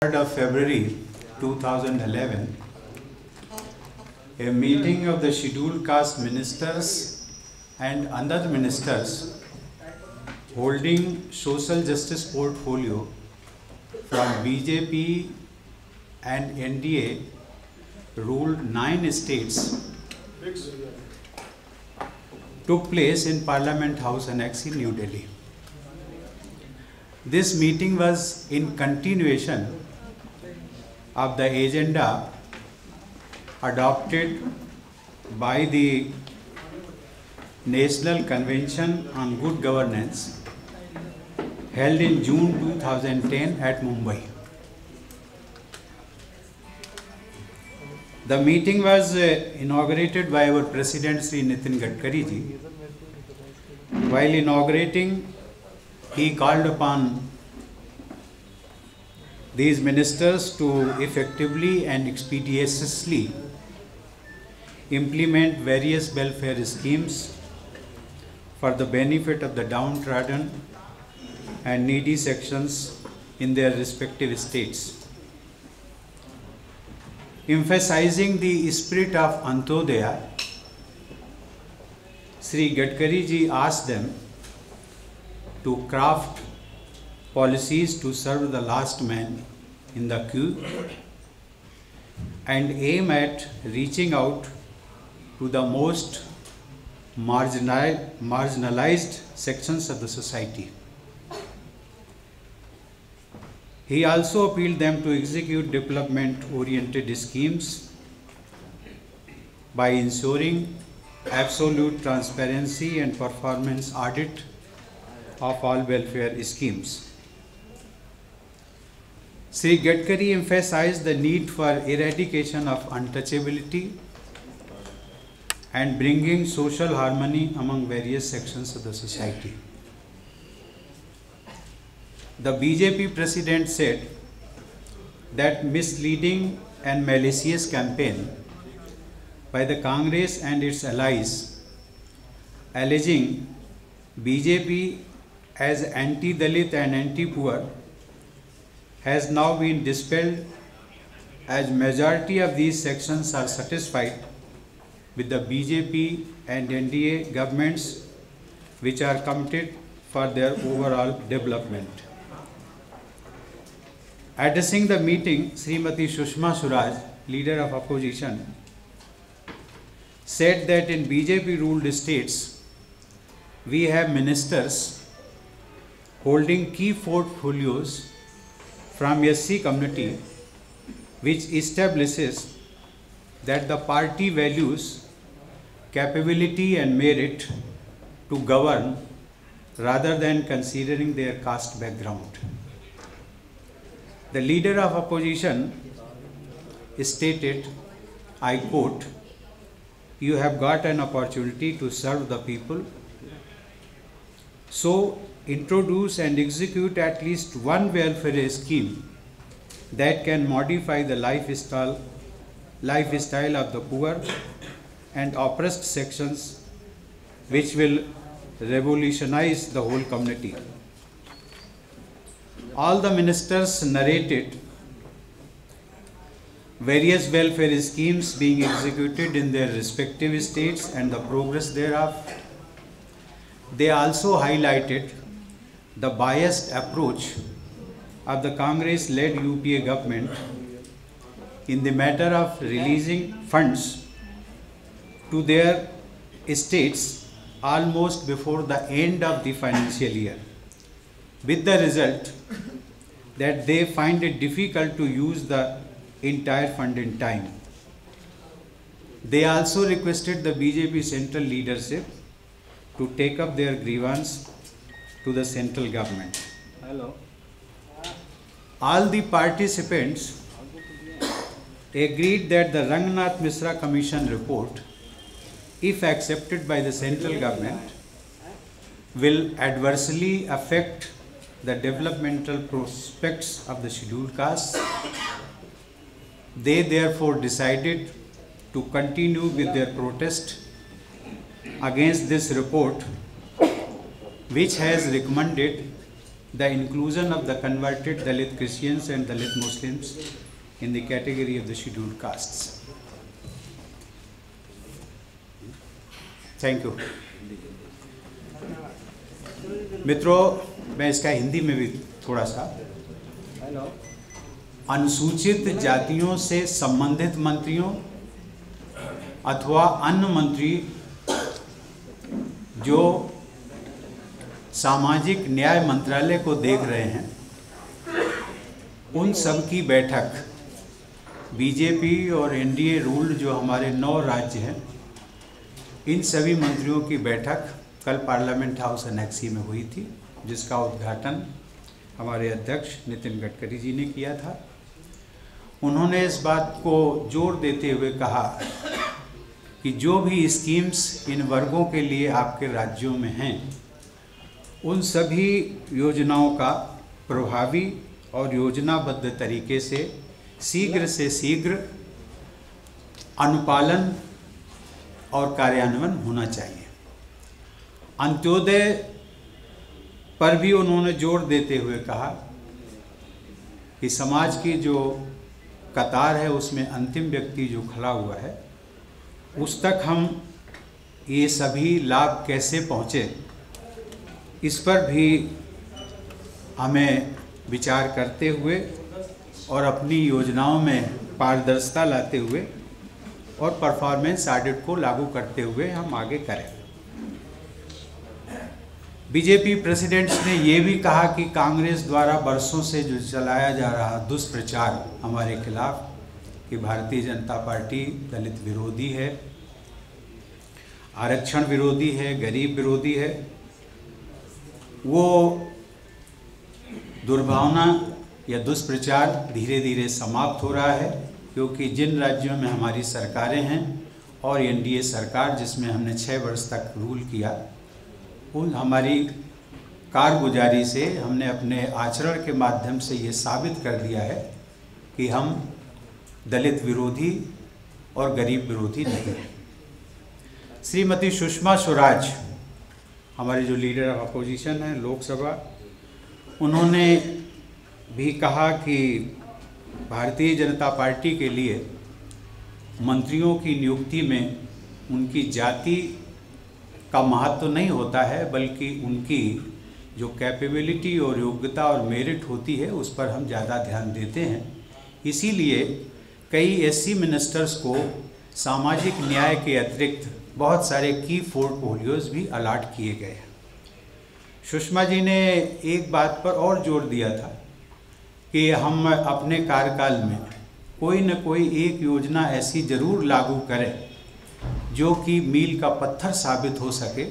3rd of February 2011, a meeting of the scheduled caste ministers and other ministers holding social justice portfolio from BJP and NDA ruled 9 states took place in Parliament House Annex in New Delhi. This meeting was in continuation of the agenda adopted by the National Convention on Good Governance held in June 2010 at Mumbai. The meeting was inaugurated by our President Sri Nitin Gadkari ji. While inaugurating, he called upon these ministers to effectively and expeditiously implement various welfare schemes for the benefit of the downtrodden and needy sections in their respective states. Emphasizing the spirit of Antodaya, Sri Gadkari ji asked them to craft policies to serve the last man in the queue and aim at reaching out to the most marginalized sections of the society. He also appealed them to execute development-oriented schemes by ensuring absolute transparency and performance audit of all welfare schemes. Sri Gadkari emphasized the need for eradication of untouchability and bringing social harmony among various sections of the society. The BJP president said that misleading and malicious campaign by the Congress and its allies alleging BJP as anti-Dalit and anti-poor has now been dispelled, as majority of these sections are satisfied with the BJP and NDA governments, which are committed for their overall development. Addressing the meeting, Srimati Sushma Swaraj, leader of opposition, said that in BJP-ruled states, we have ministers holding key portfolios from SC community, which establishes that the party values capability and merit to govern rather than considering their caste background. The leader of opposition stated, I quote, "You have got an opportunity to serve the people, so introduce and execute at least one welfare scheme that can modify the lifestyle of the poor and oppressed sections, which will revolutionize the whole community." All the ministers narrated various welfare schemes being executed in their respective states and the progress thereof. They also highlighted the biased approach of the Congress-led UPA government in the matter of releasing funds to their states almost before the end of the financial year, with the result that they find it difficult to use the entire fund in time. They also requested the BJP central leadership to take up their grievance to the central government. All the participants agreed that the Rangnath Mishra Commission report, if accepted by the central government, will adversely affect the developmental prospects of the scheduled castes. They therefore decided to continue with their protest against this report, which has recommended the inclusion of the converted Dalit Christians and Dalit Muslims in the category of the scheduled castes. Thank you. मित्रों, मैं इसका हिंदी में भी थोड़ा सा, अनुसूचित जातियों से संबंधित मंत्रियों अथवा अन्य मंत्री जो सामाजिक न्याय मंत्रालय को देख रहे हैं, उन सब की बैठक बीजेपी और एनडीए रूल्ड जो हमारे 9 राज्य हैं, इन सभी मंत्रियों की बैठक कल पार्लियामेंट हाउस अनेक्सी में हुई थी, जिसका उद्घाटन हमारे अध्यक्ष नितिन गडकरी जी ने किया था। उन्होंने इस बात को जोर देते हुए कहा कि जो भी स्कीम्स इन वर्गों के लिए आपके राज्यों में हैं, उन सभी योजनाओं का प्रभावी और योजनाबद्ध तरीके से शीघ्र अनुपालन और कार्यान्वयन होना चाहिए। अंत्योदय पर भी उन्होंने जोर देते हुए कहा कि समाज की जो कतार है उसमें अंतिम व्यक्ति जो खड़ा हुआ है, उस तक हम ये सभी लाभ कैसे पहुँचे, इस पर भी हमें विचार करते हुए और अपनी योजनाओं में पारदर्शिता लाते हुए और परफॉर्मेंस ऑडिट को लागू करते हुए हम आगे करें। बीजेपी प्रेसिडेंट्स ने ये भी कहा कि कांग्रेस द्वारा वर्षों से जो चलाया जा रहा दुष्प्रचार हमारे खिलाफ कि भारतीय जनता पार्टी दलित विरोधी है, आरक्षण विरोधी है, गरीब विरोधी है, वो दुर्भावना या दुष्प्रचार धीरे धीरे समाप्त हो रहा है, क्योंकि जिन राज्यों में हमारी सरकारें हैं और एनडीए सरकार जिसमें हमने 6 वर्ष तक रूल किया, उन हमारी कारगुजारी से हमने अपने आचरण के माध्यम से ये साबित कर दिया है कि हम दलित विरोधी और गरीब विरोधी नहीं हैं। श्रीमती सुषमा स्वराज, हमारे जो लीडर ऑफ अपोजिशन हैं लोकसभा, उन्होंने भी कहा कि भारतीय जनता पार्टी के लिए मंत्रियों की नियुक्ति में उनकी जाति का महत्व नहीं होता है, बल्कि उनकी जो कैपेबिलिटी और योग्यता और मेरिट होती है उस पर हम ज़्यादा ध्यान देते हैं। इसीलिए कई एससी मिनिस्टर्स को सामाजिक न्याय के अतिरिक्त बहुत सारे की पोर्टफोलियोज भी अलाट किए गए हैं। सुषमा जी ने एक बात पर और जोर दिया था कि हम अपने कार्यकाल में कोई न कोई एक योजना ऐसी ज़रूर लागू करें जो कि मील का पत्थर साबित हो सके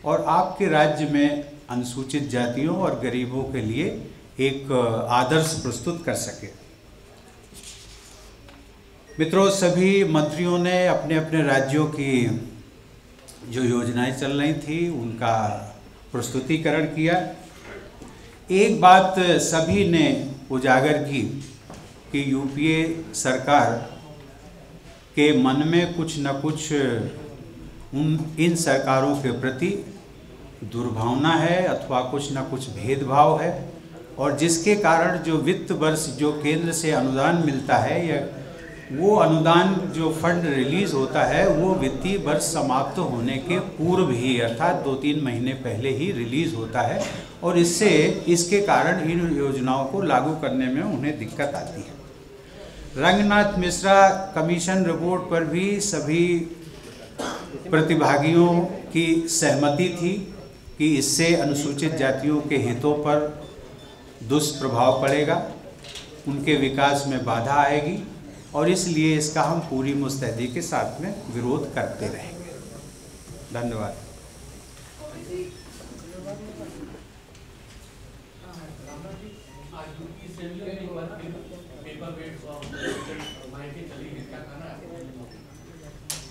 और आपके राज्य में अनुसूचित जातियों और गरीबों के लिए एक आदर्श प्रस्तुत कर सके। मित्रों, सभी मंत्रियों ने अपने अपने राज्यों की जो योजनाएं चल रही थी उनका प्रस्तुतिकरण किया। एक बात सभी ने उजागर की कि यूपीए सरकार के मन में कुछ न कुछ इन सरकारों के प्रति दुर्भावना है अथवा कुछ न कुछ भेदभाव है, और जिसके कारण जो वित्त वर्ष जो केंद्र से अनुदान मिलता है या वो अनुदान जो फंड रिलीज़ होता है वो वित्तीय वर्ष समाप्त होने के पूर्व ही अर्थात 2-3 महीने पहले ही रिलीज़ होता है, और इसके कारण इन योजनाओं को लागू करने में उन्हें दिक्कत आती है। रंगनाथ मिश्रा कमीशन रिपोर्ट पर भी सभी प्रतिभागियों की सहमति थी कि इससे अनुसूचित जातियों के हितों पर दुष्प्रभाव पड़ेगा, उनके विकास में बाधा आएगी, और इसलिए इसका हम पूरी मुस्तैदी के साथ में विरोध करते रहेंगे। धन्यवाद।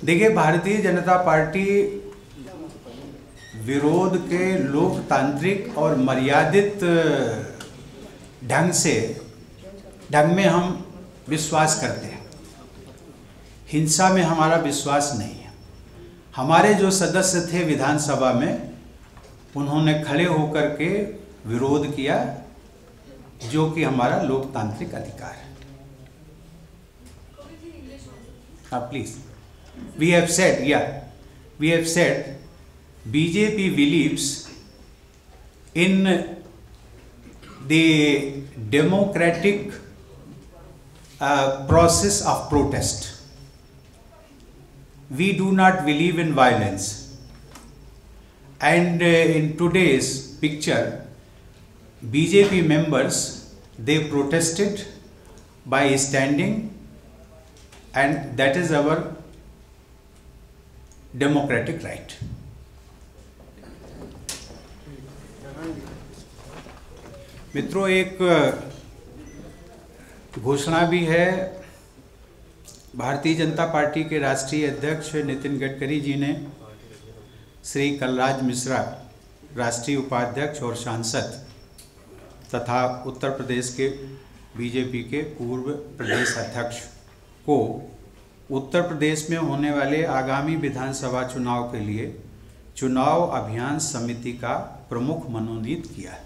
देखिए, भारतीय जनता पार्टी विरोध के लोकतांत्रिक और मर्यादित ढंग में हम विश्वास करते हैं। हिंसा में हमारा विश्वास नहीं है। हमारे जो सदस्य थे विधानसभा में, उन्होंने खड़े होकर के विरोध किया, जो कि हमारा लोकतांत्रिक अधिकार है। Please, we have said BJP believes in the democratic process of protest. We do not believe in violence. And in today's picture, BJP members, they protested by standing, and that is our democratic right. मित्रों, एक घोषणा भी है। Bharatiya Janata party के राष्ट्रीय अध्यक्ष नितिन गडकरी जी ने श्री कलराज मिश्रा, राष्ट्रीय उपाध्यक्ष और सांसद तथा उत्तर प्रदेश के बीजेपी के पूर्व प्रदेश अध्यक्ष को उत्तर प्रदेश में होने वाले आगामी विधानसभा चुनाव के लिए चुनाव अभियान समिति का प्रमुख मनोनीत किया है।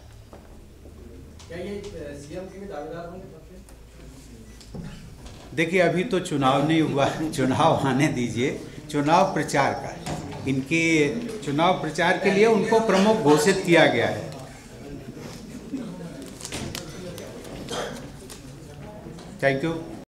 क्या ये सीएम के दावेदार होंगे? देखिए, अभी तो चुनाव नहीं हुआ, चुनाव आने दीजिए। चुनाव प्रचार का, इनके चुनाव प्रचार के लिए उनको प्रमुख घोषित किया गया है। Thank you.